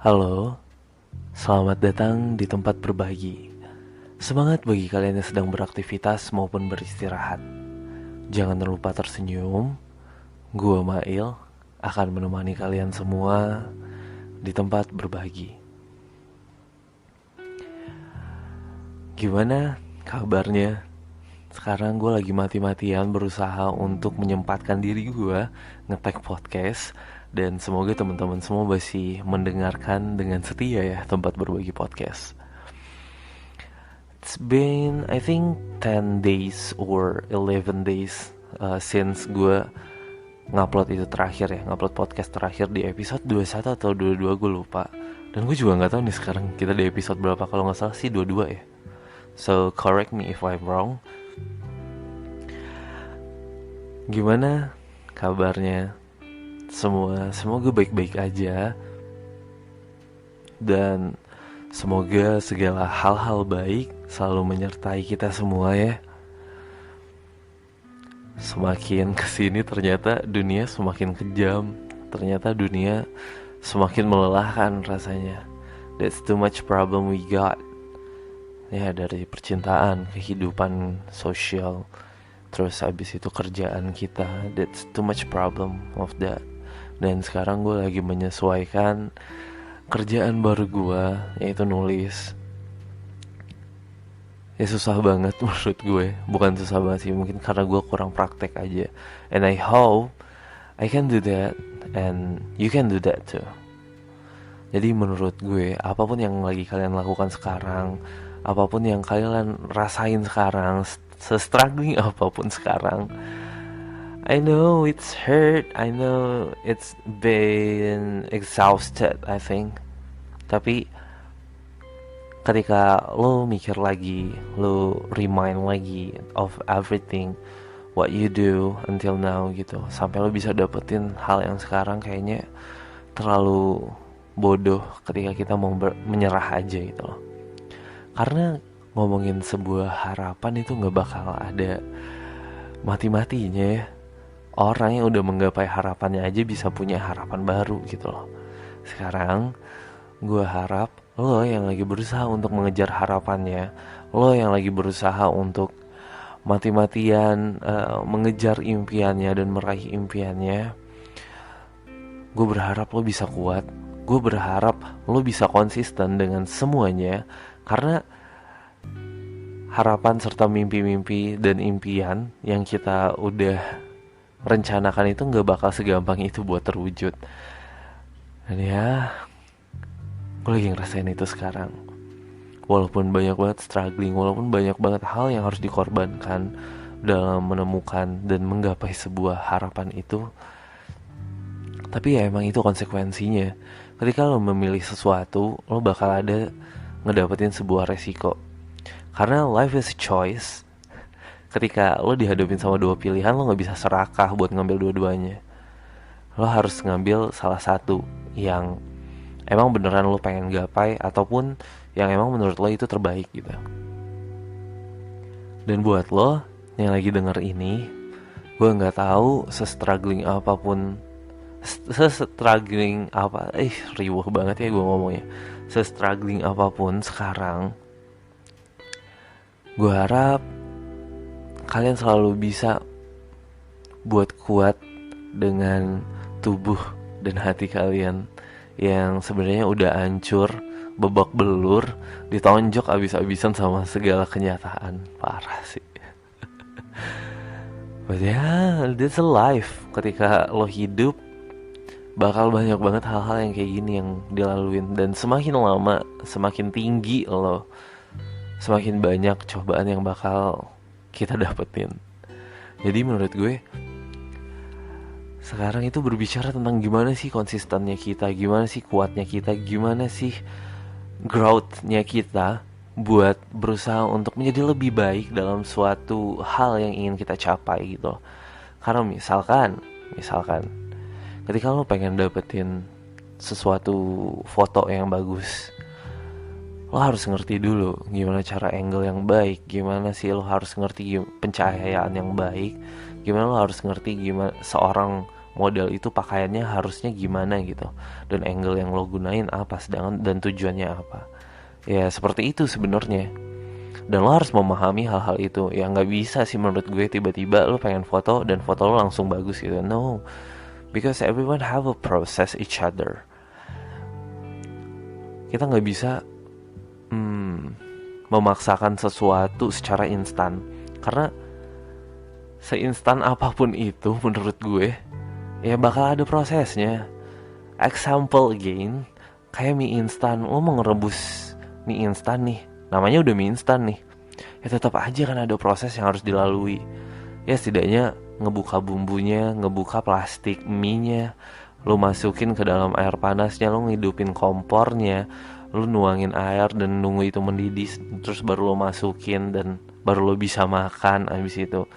Halo, selamat datang di tempat berbagi. Semangat bagi kalian yang sedang beraktivitas maupun beristirahat. Jangan lupa tersenyum. Gua Mail akan menemani kalian semua di tempat berbagi. Gimana kabarnya? Sekarang gue lagi mati-matian berusaha untuk menyempatkan diri gue nge-tag podcast. Dan semoga teman-teman semua masih mendengarkan dengan setia ya tempat berbagi podcast. It's been I think 10 days or 11 days since gue ngupload itu terakhir ya, ngupload podcast terakhir di episode 21 atau 22 gue lupa. Dan gue juga gak tahu nih sekarang kita di episode berapa, kalau gak salah sih 22 ya. So correct me if I'm wrong. Gimana kabarnya semua? Semoga baik-baik aja. Dan semoga segala hal-hal baik selalu menyertai kita semua ya. Semakin kesini ternyata dunia semakin kejam. Ternyata dunia semakin melelahkan rasanya. That's too much problem we got. Ya, dari percintaan, kehidupan sosial, terus habis itu kerjaan kita. That's too much problem of that. Dan sekarang gue lagi menyesuaikan kerjaan baru gue, yaitu nulis. Ya susah banget menurut gue. Bukan susah banget sih, mungkin karena gue kurang praktek aja. And I hope I can do that and you can do that too. Jadi menurut gue, apapun yang lagi kalian lakukan sekarang, apapun yang kalian rasain sekarang, se-struggling apapun sekarang, I know it's hurt, I know it's been exhausted, I think. Tapi ketika lo mikir lagi, lo remind lagi of everything what you do until now gitu, sampai lo bisa dapetin hal yang sekarang, kayaknya terlalu bodoh ketika kita mau menyerah aja gitu loh. Karena ngomongin sebuah harapan itu gak bakal ada mati-matinya ya. Orang yang udah menggapai harapannya aja bisa punya harapan baru gitu loh. Sekarang gue harap lo yang lagi berusaha untuk mengejar harapannya, lo yang lagi berusaha untuk mati-matian mengejar impiannya dan meraih impiannya, gue berharap lo bisa kuat. Gue berharap lo bisa konsisten dengan semuanya. Karena harapan serta mimpi-mimpi dan impian yang kita udah rencanakan itu gak bakal segampang itu buat terwujud. Dan ya, gue lagi ngerasain itu sekarang. Walaupun banyak banget struggling, walaupun banyak banget hal yang harus dikorbankan dalam menemukan dan menggapai sebuah harapan itu, tapi ya emang itu konsekuensinya. Ketika lo memilih sesuatu, lo bakal ada ngedapetin sebuah resiko. Karena life is a choice. Ketika lo dihadapin sama dua pilihan, lo gak bisa serakah buat ngambil dua-duanya. Lo harus ngambil salah satu yang emang beneran lo pengen gapai, ataupun yang emang menurut lo itu terbaik gitu. Dan buat lo yang lagi denger ini, gue gak tahu se-struggling apapun, se-struggling apa, riuh banget ya gue ngomongnya. Se-struggling apapun sekarang, gue harap kalian selalu bisa buat kuat dengan tubuh dan hati kalian yang sebenarnya udah hancur, babak belur, ditonjok abis-abisan sama segala kenyataan. Parah sih. But yeah, that's a life. Ketika lo hidup, bakal banyak banget hal-hal yang kayak gini yang dilaluin. Dan semakin lama, semakin tinggi lo, semakin banyak cobaan yang bakal kita dapetin. Jadi menurut gue, sekarang itu berbicara tentang gimana sih konsistennya kita, gimana sih kuatnya kita, gimana sih growth-nya kita buat berusaha untuk menjadi lebih baik dalam suatu hal yang ingin kita capai gitu. Karena misalkan ketika lo pengen dapetin sesuatu foto yang bagus, lo harus ngerti dulu gimana cara angle yang baik, gimana sih lo harus ngerti pencahayaan yang baik, gimana lo harus ngerti gimana seorang model itu pakaiannya harusnya gimana gitu, dan angle yang lo gunain apa, sedangkan dan tujuannya apa. Ya seperti itu sebenarnya. Dan lo harus memahami hal-hal itu. Ya nggak bisa sih menurut gue tiba-tiba lo pengen foto dan foto lo langsung bagus gitu. No, because everyone have a process each other. Kita nggak bisa memaksakan sesuatu secara instan, karena seinstan apapun itu menurut gue ya bakal ada prosesnya. Example again, kayak mie instan. Lo mau ngerebus mie instan nih, namanya udah mie instan nih, ya tetap aja kan ada proses yang harus dilalui. Ya setidaknya ngebuka bumbunya, ngebuka plastik mie-nya, lo masukin ke dalam air panasnya, lo ngidupin kompornya, lo nuangin air dan nunggu itu mendidih, terus baru lo masukin dan baru lo bisa makan. Abis itu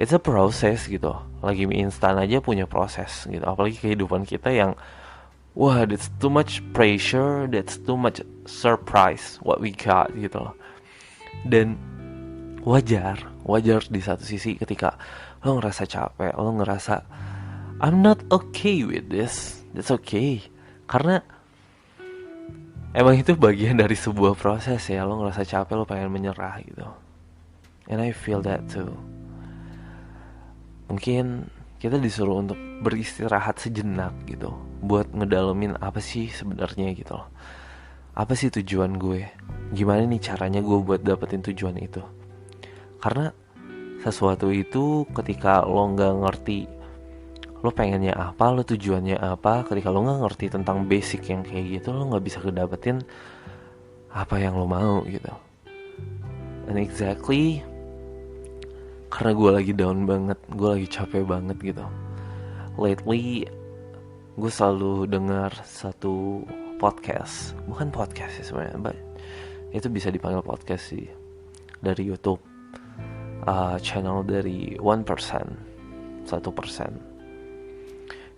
it's a process gitu. Lagi mie instan aja punya proses gitu, apalagi kehidupan kita yang wah, that's too much pressure, that's too much surprise what we got gitu loh. Dan wajar di satu sisi ketika lo ngerasa capek, lo ngerasa I'm not okay with this, that's okay, karena emang itu bagian dari sebuah proses ya. Lo ngerasa capek, lo pengen menyerah gitu, and I feel that too. Mungkin kita disuruh untuk beristirahat sejenak gitu, buat ngedalemin apa sih sebenarnya gitu loh. Apa sih tujuan gue? Gimana nih caranya gue buat dapetin tujuan itu? Karena sesuatu itu ketika lo gak ngerti lo pengennya apa, lo tujuannya apa, ketika lo gak ngerti tentang basic yang kayak gitu, lo gak bisa kedapetin apa yang lo mau gitu. And exactly, karena gue lagi down banget, gue lagi capek banget gitu. Lately, gue selalu dengar satu podcast, bukan podcast sih sebenarnya, but itu bisa dipanggil podcast sih, dari YouTube, channel dari 1%.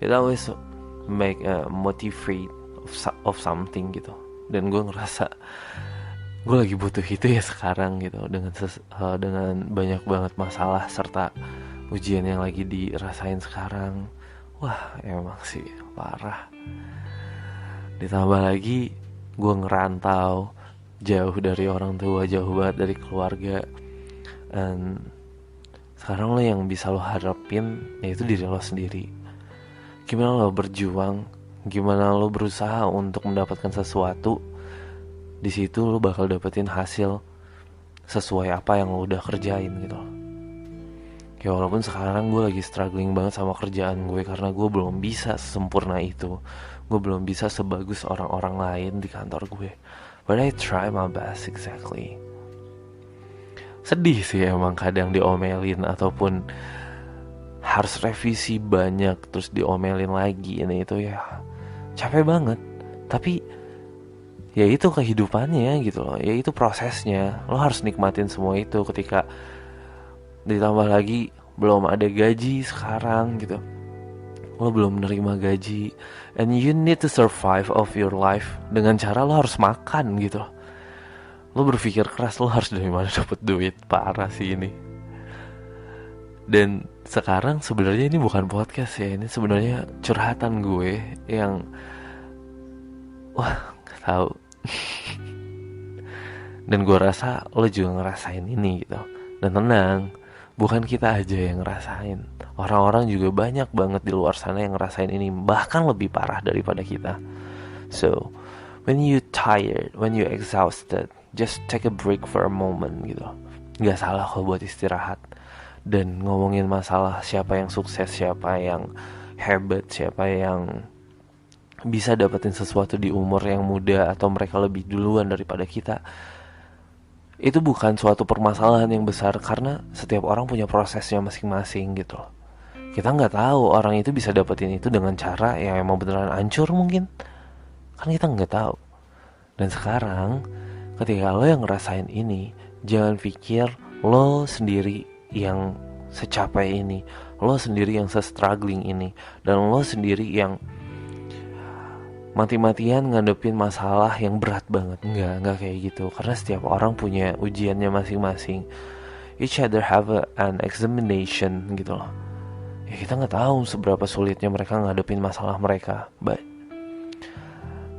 It always make motivate of something gitu. Dan gue ngerasa gue lagi butuh itu ya sekarang gitu, dengan banyak banget masalah serta ujian yang lagi dirasain sekarang. Wah emang sih parah. Ditambah lagi gue ngerantau, jauh dari orang tua, jauh banget dari keluarga. Dan sekarang lo yang bisa lo harapin yaitu diri lo sendiri. Gimana lo berjuang, gimana lo berusaha untuk mendapatkan sesuatu, di situ lo bakal dapetin hasil sesuai apa yang lo udah kerjain gitu. Ya walaupun sekarang gue lagi struggling banget sama kerjaan gue, karena gue belum bisa sesempurna itu, gue belum bisa sebagus orang-orang lain di kantor gue. But I try my best, exactly. Sedih sih emang kadang diomelin ataupun harus revisi banyak terus diomelin lagi, ini itu ya capek banget. Tapi ya itu kehidupannya gitu loh, ya itu prosesnya. Lo harus nikmatin semua itu. Ketika ditambah lagi belum ada gaji sekarang gitu, lo belum menerima gaji, and you need to survive of your life dengan cara lo harus makan gitu. Lo berpikir keras, lo harus dari mana dapat duit. Parah sih ini. Dan sekarang sebenarnya ini bukan podcast ya, ini sebenarnya curhatan gue yang wah gak tahu. Dan gue rasa lo juga ngerasain ini gitu. Dan tenang, bukan kita aja yang ngerasain, orang-orang juga banyak banget di luar sana yang ngerasain ini, bahkan lebih parah daripada kita. So when you tired, when you exhausted, just take a break for a moment gitu. Gak salah kok buat istirahat. Dan ngomongin masalah siapa yang sukses, siapa yang hebat, siapa yang bisa dapetin sesuatu di umur yang muda atau mereka lebih duluan daripada kita, itu bukan suatu permasalahan yang besar, karena setiap orang punya prosesnya masing-masing gitu loh. Kita nggak tahu orang itu bisa dapetin itu dengan cara yang emang beneran hancur mungkin, kan kita nggak tahu. Dan sekarang ketika lo yang ngerasain ini, jangan pikir lo sendiri yang secapek ini, lo sendiri yang se-struggling ini, dan lo sendiri yang mati-matian ngadepin masalah yang berat banget. Enggak kayak gitu. Karena setiap orang punya ujiannya masing-masing. Each other have an examination gitu loh. Ya kita nggak tahu seberapa sulitnya mereka ngadepin masalah mereka. But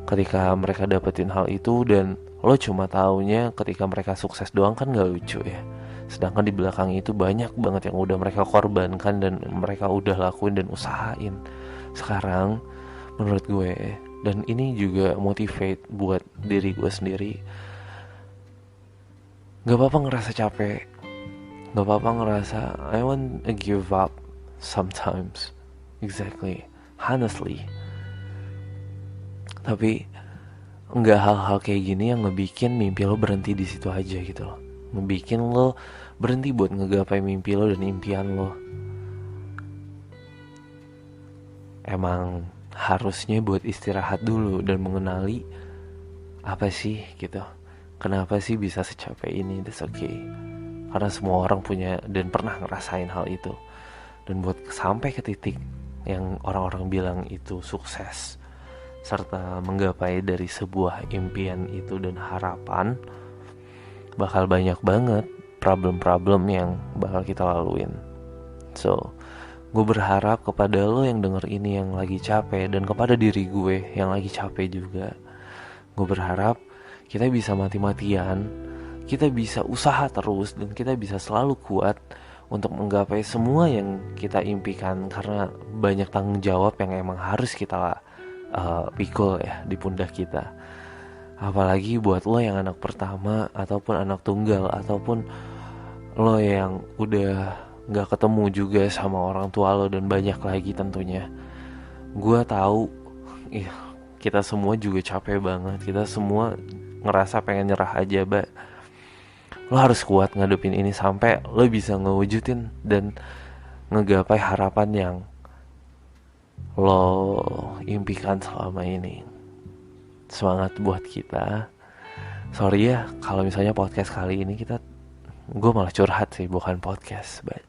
ketika mereka dapetin hal itu dan lo cuma taunya ketika mereka sukses doang, kan gak lucu ya. Sedangkan di belakang itu banyak banget yang udah mereka korbankan dan mereka udah lakuin dan usahain. Sekarang menurut gue, dan ini juga motivate buat diri gue sendiri, gak apa-apa ngerasa capek, gak apa-apa ngerasa I want to give up sometimes. Exactly, honestly. Tapi nggak hal-hal kayak gini yang ngebikin mimpi lo berhenti di situ aja gitu loh. Ngebikin lo berhenti buat ngegapai mimpi lo dan impian lo. Emang harusnya buat istirahat dulu dan mengenali apa sih gitu. Kenapa sih bisa secapek ini? That's okay. Karena semua orang punya dan pernah ngerasain hal itu. Dan buat sampai ke titik yang orang-orang bilang itu sukses, serta menggapai dari sebuah impian itu dan harapan, bakal banyak banget problem-problem yang bakal kita laluin. So, gue berharap kepada lo yang denger ini yang lagi capek, dan kepada diri gue yang lagi capek juga, gue berharap kita bisa mati-matian, kita bisa usaha terus, dan kita bisa selalu kuat untuk menggapai semua yang kita impikan. Karena banyak tanggung jawab yang emang harus kita pikul ya di pundak kita. Apalagi buat lo yang anak pertama, ataupun anak tunggal, ataupun lo yang udah gak ketemu juga sama orang tua lo, dan banyak lagi tentunya. Gue tahu kita semua juga capek banget, kita semua ngerasa pengen nyerah aja, Mbak. Lo harus kuat ngadepin ini sampai lo bisa ngewujudin dan ngegapai harapan yang lo impikan selama ini. Semangat buat kita. Sorry ya kalau misalnya podcast kali ini gue malah curhat sih, bukan podcast. But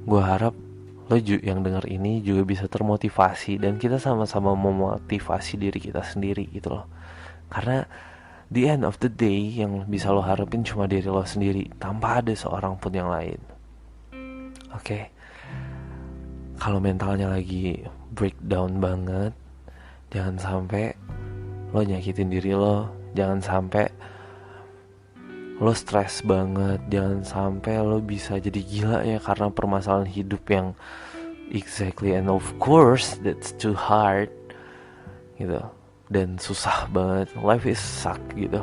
gue harap lo yang denger ini juga bisa termotivasi, dan kita sama-sama memotivasi diri kita sendiri gitu loh. Karena the end of the day yang bisa lo harapin cuma diri lo sendiri, tanpa ada seorang pun yang lain. Oke. Kalau mentalnya lagi breakdown banget, jangan sampai lo nyakitin diri lo. Jangan sampai lo stres banget. Jangan sampai lo bisa jadi gila ya karena permasalahan hidup yang exactly, and of course that's too hard gitu, dan susah banget. Life is suck gitu.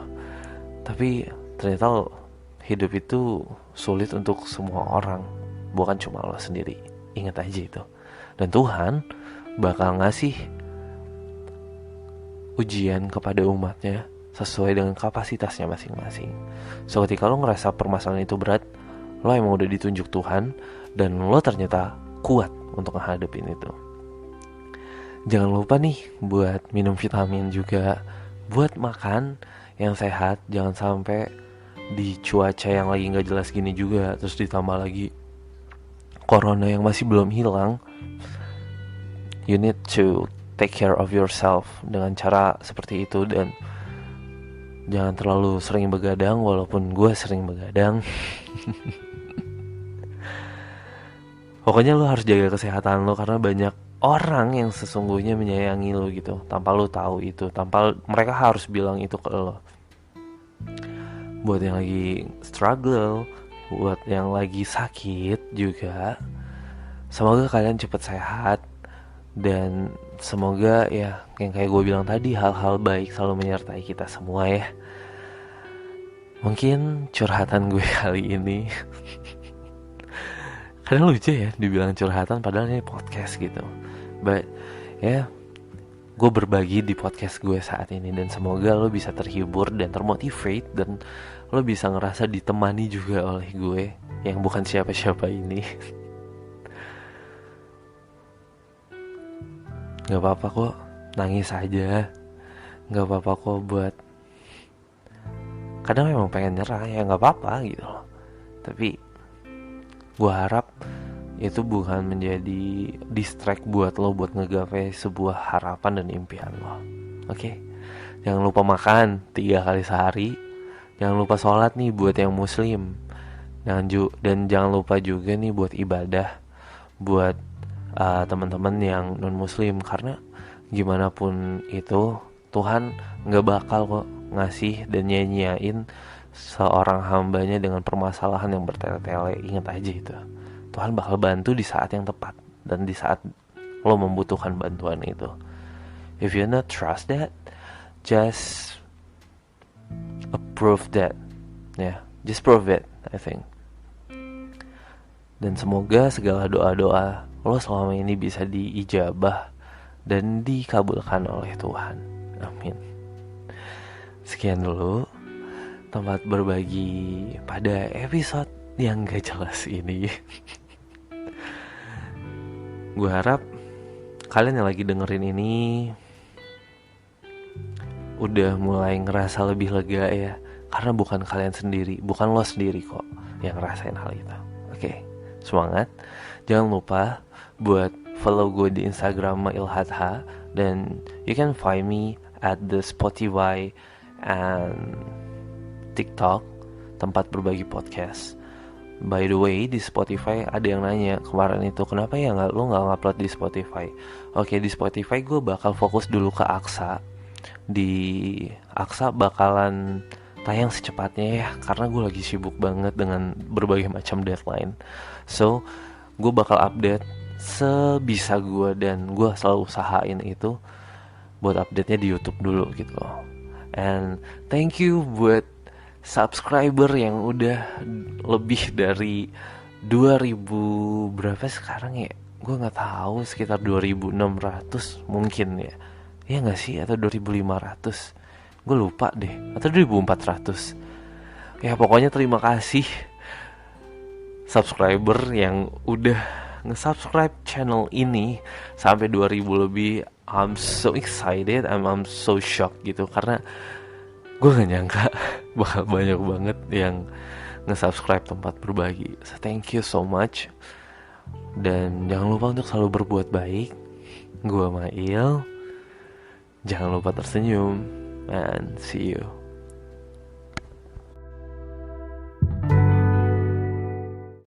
Tapi ternyata hidup itu sulit untuk semua orang, bukan cuma lo sendiri. Ingat aja itu. Dan Tuhan bakal ngasih ujian kepada umatnya sesuai dengan kapasitasnya masing-masing. So ketika lo ngerasa permasalahan itu berat, lo emang udah ditunjuk Tuhan, dan lo ternyata kuat untuk menghadapin itu. Jangan lupa nih buat minum vitamin juga, buat makan yang sehat. Jangan sampai di cuaca yang lagi gak jelas gini juga, terus ditambah lagi corona yang masih belum hilang. You need to take care of yourself dengan cara seperti itu, dan jangan terlalu sering begadang, walaupun gue sering begadang. Pokoknya lo harus jaga kesehatan lo, karena banyak orang yang sesungguhnya menyayangi lo gitu, tanpa lo tahu itu, tanpa mereka harus bilang itu ke lo. Buat yang lagi struggle, buat yang lagi sakit juga, semoga kalian cepat sehat. Dan semoga ya yang kayak gue bilang tadi, hal-hal baik selalu menyertai kita semua ya. Mungkin curhatan gue kali ini kadang lucu ya dibilang curhatan padahal ini podcast gitu. But ya, gue berbagi di podcast gue saat ini, dan semoga lo bisa terhibur dan termotivate, dan lo bisa ngerasa ditemani juga oleh gue yang bukan siapa-siapa ini. Gak apa-apa kok nangis aja, gak apa-apa kok buat kadang memang pengen nyerah, ya gak apa-apa gitu loh. Tapi gue harap itu bukan menjadi distract buat lo buat ngegapai sebuah harapan dan impian lo. Oke? Jangan lupa makan 3 kali sehari. Jangan lupa sholat nih buat yang muslim. Dan jangan lupa juga nih buat ibadah. buat teman-teman yang non muslim, karena gimana pun itu Tuhan nggak bakal kok ngasih dan nyanyiin seorang hambanya dengan permasalahan yang bertele-tele. Ingat aja itu, Tuhan bakal bantu di saat yang tepat dan di saat lo membutuhkan bantuan itu. If you not trust that, just approve that. Just prove it, I think. Dan semoga segala doa-doa lo selama ini bisa diijabah dan dikabulkan oleh Tuhan. Amin. Sekian dulu tempat berbagi pada episode yang gak jelas ini. Gue harap kalian yang lagi dengerin ini udah mulai ngerasa lebih lega ya, karena bukan kalian sendiri, bukan lo sendiri kok yang ngerasain hal itu. Oke, semangat. Jangan lupa buat follow gue di Instagram @ilhadha, dan you can find me at the Spotify and TikTok tempat berbagi podcast. By the way, di Spotify ada yang nanya kemarin itu, kenapa ya lo nggak upload di Spotify? Oke, di Spotify gue bakal fokus dulu ke Aksa. Di Aksa bakalan tayang secepatnya ya, karena gue lagi sibuk banget dengan berbagai macam deadline. So, gue bakal update sebisa gue, dan gue selalu usahain itu buat update-nya di YouTube dulu gitu loh. And thank you buat subscriber yang udah lebih dari 2000 berapa sekarang ya? Gue nggak tahu, sekitar 2600 mungkin ya. Ya nggak sih, atau 2500? Gue lupa deh, atau 2400. Ya pokoknya terima kasih subscriber yang udah nge-subscribe channel ini sampai 2000 lebih. I'm so excited, I'm so shocked gitu, karena gue gak nyangka bakal banyak banget yang nge-subscribe tempat berbagi. So thank you so much. Dan jangan lupa untuk selalu berbuat baik. Gue Mail. Jangan lupa tersenyum. And see you.